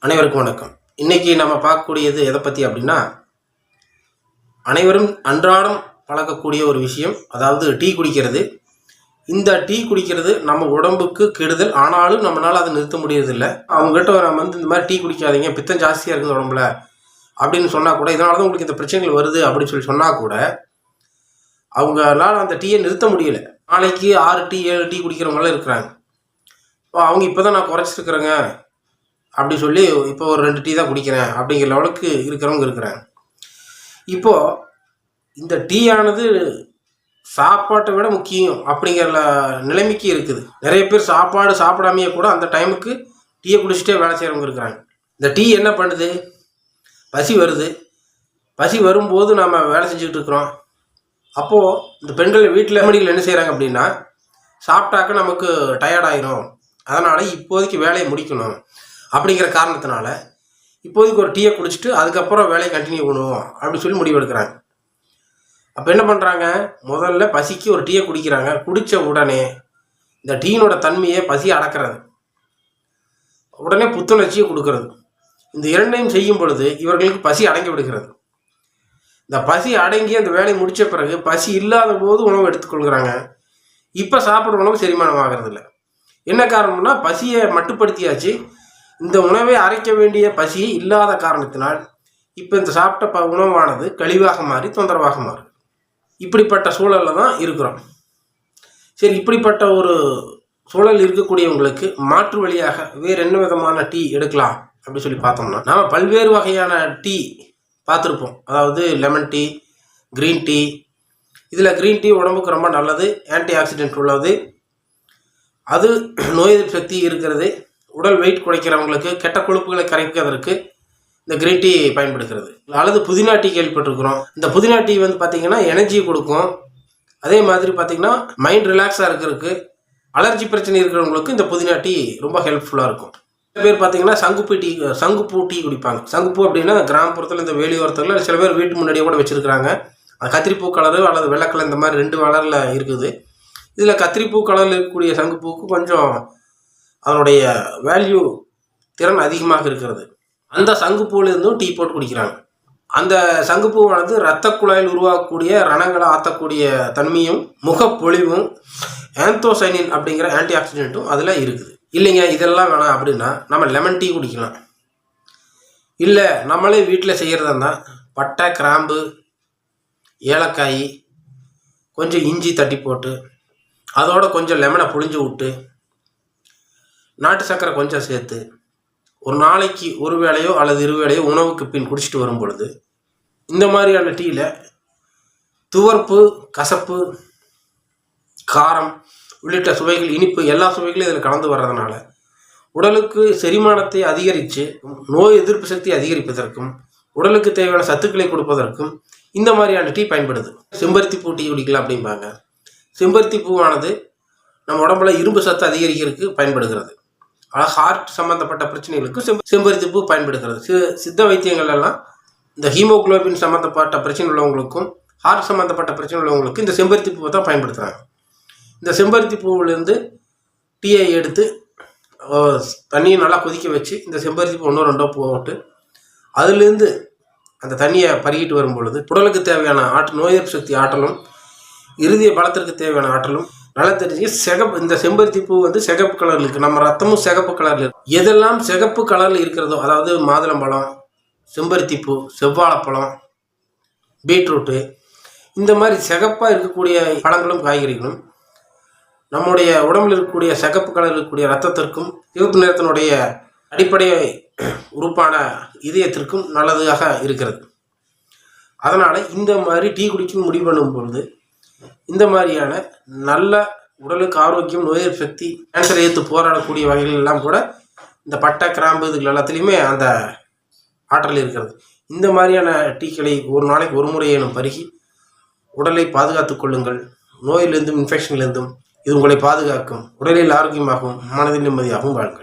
அனைவருக்கும் வணக்கம். இன்னைக்கு நம்ம பார்க்கக்கூடியது எதை பற்றி அப்படின்னா, அனைவரும் அன்றாடம் பழக்கக்கூடிய ஒரு விஷயம், அதாவது டீ குடிக்கிறது. இந்த டீ குடிக்கிறது நம்ம உடம்புக்கு கெடுதல், ஆனாலும் நம்மளால் அதை நிறுத்த முடியறதில்லை. அவங்ககிட்ட நம்ம இந்த மாதிரி டீ குடிக்காதீங்க, பித்தம் ஜாஸ்தியாக இருக்குது உடம்புல அப்படின்னு சொன்னால் கூட, இதனால தான் உங்களுக்கு இந்த பிரச்சனைகள் வருது அப்படின்னு சொன்னால் கூட அவங்களால அந்த டீயை நிறுத்த முடியல. நாளைக்கு 6 டீ 7 டீ குடிக்கிறவங்களாம் இருக்கிறாங்க. அவங்க இப்போ தான் நான் குறைச்சிருக்கிறேங்க அப்படி சொல்லி இப்போ ஒரு 2 டீ தான் குடிக்கிறேன் அப்படிங்கிற லெவலுக்கு இருக்கிறவங்க இருக்கிறாங்க. இப்போது இந்த டீயானது சாப்பாட்டை விட முக்கியம் அப்படிங்கிற நிலைமைக்கு இருக்குது. நிறைய பேர் சாப்பாடு சாப்பிடாமையே கூட அந்த டைமுக்கு டீயை குடிச்சிட்டே வேலை செய்கிறவங்க இருக்கிறாங்க. இந்த டீ என்ன பண்ணுது? பசி வருது. பசி வரும்போது நம்ம வேலை செஞ்சுக்கிட்டு இருக்கிறோம். அப்போது இந்த பெண்கள் வீட்டில் மணிகள் என்ன செய்கிறாங்க அப்படின்னா, சாப்பிட்டாக்க நமக்கு டயர்டாயிரும், அதனால் இப்போதைக்கு வேலையை முடிக்கணும் அப்படிங்கிற காரணத்தினால இப்போதைக்கு ஒரு டீயை குடிச்சிட்டு அதுக்கப்புறம் வேலையை கண்டினியூ பண்ணுவோம் அப்படின்னு சொல்லி முடிவு எடுக்கிறாங்க. அப்போ என்ன பண்ணுறாங்க? முதல்ல பசிக்கு ஒரு டீயை குடிக்கிறாங்க. குடித்த உடனே இந்த டீனோட தன்மையை பசியை அடக்கிறது, உடனே புத்துணர்ச்சியை கொடுக்கறது. இந்த இரண்டையும் செய்யும் பொழுது இவர்களுக்கு பசி அடங்கி விடுகிறது. இந்த பசி அடங்கி அந்த வேலையை முடித்த பிறகு பசி இல்லாத போது உணவு எடுத்துக்கொள்கிறாங்க. இப்போ சாப்பிட்ற உணவு செரிமானம் ஆகிறது இல்லை. என்ன காரணம்னா, பசியை மட்டுப்படுத்தியாச்சு. இந்த உணவை அரைக்க வேண்டிய பசி இல்லாத காரணத்தினால் இப்போ இந்த சாப்பிட்ட உணவானது கழிவாக மாறி தொந்தரவாக மாறும். இப்படிப்பட்ட சூழலில் தான் இருக்கிறோம். சரி, இப்படிப்பட்ட ஒரு சூழல் இருக்கக்கூடியவங்களுக்கு மாற்று வழியாக வேறு என்ன விதமான டீ எடுக்கலாம் அப்படின்னு சொல்லி பார்த்தோம்னா, நாம் பல்வேறு வகையான டீ பார்த்துருப்போம். அதாவது லெமன் டீ, க்ரீன் டீ. இதில் க்ரீன் டீ உடம்புக்கு ரொம்ப நல்லது, ஆன்டி ஆக்சிடென்ட் உள்ளது. அது நோய் எதிர்ப்பு சக்தி இருக்கிறது. உடல் வெயிட் குறைக்கிறவங்களுக்கு, கெட்ட கொழுப்புகளை கரைக்கிறதுக்கு இந்த க்ரீன் டீ பயன்படுகிறது. அல்லது புதினா டீ கேள்விப்பட்டிருக்கிறோம். இந்த புதினா டீ வந்து பார்த்திங்கன்னா எனர்ஜி கொடுக்கும். அதே மாதிரி பார்த்திங்கன்னா மைண்ட் ரிலாக்ஸாக இருக்கிறதுக்கு, அலர்ஜி பிரச்சனை இருக்கிறவங்களுக்கு இந்த புதினா டீ ரொம்ப ஹெல்ப்ஃபுல்லாக இருக்கும். சில பேர் பார்த்திங்கன்னா சங்குப்பூ டீ குடிப்பாங்க. சங்குப்பூ அப்படின்னா கிராமப்புறத்தில் இந்த வேலியோரத்தில் சில பேர் வீட்டு முன்னாடியே கூட வச்சுருக்கிறாங்க. கத்திரிப்பூ கலரு அல்லது வெள்ளை கலர், இந்த மாதிரி 2 கலரில் இருக்குது. இதில் கத்திரிப்பூ கலரில் இருக்கக்கூடிய சங்குப்பூவுக்கு கொஞ்சம் அதனுடைய வேல்யூ, திறன் அதிகமாக இருக்கிறது. அந்த சங்குப்பூவிலிருந்தும் டீ போட்டு குடிக்கிறாங்க. அந்த சங்குப்பூவானது இரத்த குழாயில் உருவாக்கக்கூடிய ரணங்களை ஆற்றக்கூடிய தன்மையும், முகப்பொழிவும், ஆந்தோசைனின் அப்படிங்கிற ஆன்டி ஆக்சிடென்ட்டும் அதில் இருக்குது. இல்லைங்க இதெல்லாம் வேணாம் அப்படின்னா நம்ம லெமன் டீ குடிக்கலாம். இல்லை நம்மளே வீட்டில் செய்கிறதா இருந்தால் பட்டை, கிராம்பு, ஏலக்காய், கொஞ்சம் இஞ்சி தட்டி போட்டு அதோட கொஞ்சம் லெமனை புழிஞ்சு விட்டு நாட்டு சர்க்கரை கொஞ்சம் சேர்த்து ஒரு நாளைக்கு 1 வேளையோ அல்லது 2 வேளையோ உணவுக்கு பின் குடிச்சிட்டு வரும் பொழுது இந்த மாதிரியான டீயில் துவர்ப்பு, கசப்பு, காரம் உள்ளிட்ட சுவைகள், இனிப்பு, எல்லா சுவைகளும் இதில் கலந்து வர்றதுனால உடலுக்கு செரிமானத்தை அதிகரித்து நோய் எதிர்ப்பு சக்தி அதிகரிப்பதற்கும் உடலுக்கு தேவையான சத்துக்களை கொடுப்பதற்கும் இந்த மாதிரியான டீ பயன்படுது. செம்பருத்தி பூ டீ குடிக்கலாம் அப்படிம்பாங்க. செம்பருத்தி பூவானது நம்ம உடம்புல இரும்பு சத்து அதிகரிக்கிறதுக்கு பயன்படுகிறது. ஆனால் ஹார்ட் சம்மந்தப்பட்ட பிரச்சனைகளுக்கு செம்பருத்தி பூ பயன்படுகிறது. சித்த வைத்தியங்கள் எல்லாம் இந்த ஹீமோகுளோபின் சம்மந்தப்பட்ட பிரச்சனை உள்ளவங்களுக்கும் ஹார்ட் சம்மந்தப்பட்ட பிரச்சனை உள்ளவங்களுக்கும் இந்த செம்பருத்தி பூவை தான் பயன்படுத்துகிறாங்க. இந்த செம்பருத்தி பூவிலேருந்து டீயை எடுத்து தண்ணியை நல்லா கொதிக்க வச்சு இந்த செம்பருத்தி பூ 1-2 போட்டு அதுலேருந்து அந்த தண்ணியை பருகிட்டு வரும் பொழுது உடலுக்கு தேவையான நோய் எதிர்ப்பு சக்தி ஆற்றலும், இறுதிய பலத்திற்கு தேவையான ஆற்றலும் நல்லா தெரிஞ்சு சிகப்பு. இந்த செம்பருத்தி பூ வந்து சிகப்பு கலரில் இருக்குது. நம்ம ரத்தமும் சிகப்பு கலரில் இருக்குது. எதெல்லாம் சிகப்பு கலரில் இருக்கிறதோ, அதாவது மாதுளம்பழம், செம்பருத்தி பூ, செவ்வாழைப்பழம், பீட்ரூட்டு, இந்த மாதிரி சிகப்பாக இருக்கக்கூடிய பழங்களும் காய்கறிகளும் நம்முடைய உடம்பில் இருக்கக்கூடிய சிகப்பு கலரில் இருக்கக்கூடிய ரத்தத்திற்கும் சிவப்பு நிறத்தினுடைய அடிப்படை உறுப்பான இதயத்திற்கும் நல்லதாக இருக்கிறது. அதனால் இந்த மாதிரி டீ குடிக்கும் முடிவு பண்ணும் பொழுது இந்த மாதிரியான நல்ல உடலுக்கு ஆரோக்கியம், நோய் எதிர்ப்பு சக்தி, கேன்சரை எதிர்த்து போராடக்கூடிய வகைகள் எல்லாம் கூட இந்த பட்டை, கிராம்பு இதுகள் எல்லாத்துலேயுமே அந்த ஆற்றல் இருக்கிறது. இந்த மாதிரியான டீக்களை ஒரு நாளைக்கு 1 முறையேனும் பருகி உடலை பாதுகாத்து கொள்ளுங்கள். நோயிலிருந்தும் இன்ஃபெக்ஷன்லேருந்தும் இது உங்களை பாதுகாக்கும். உடலில் ஆரோக்கியமாகவும் மனதில் நிம்மதியாகவும் வாழ்ங்கள்.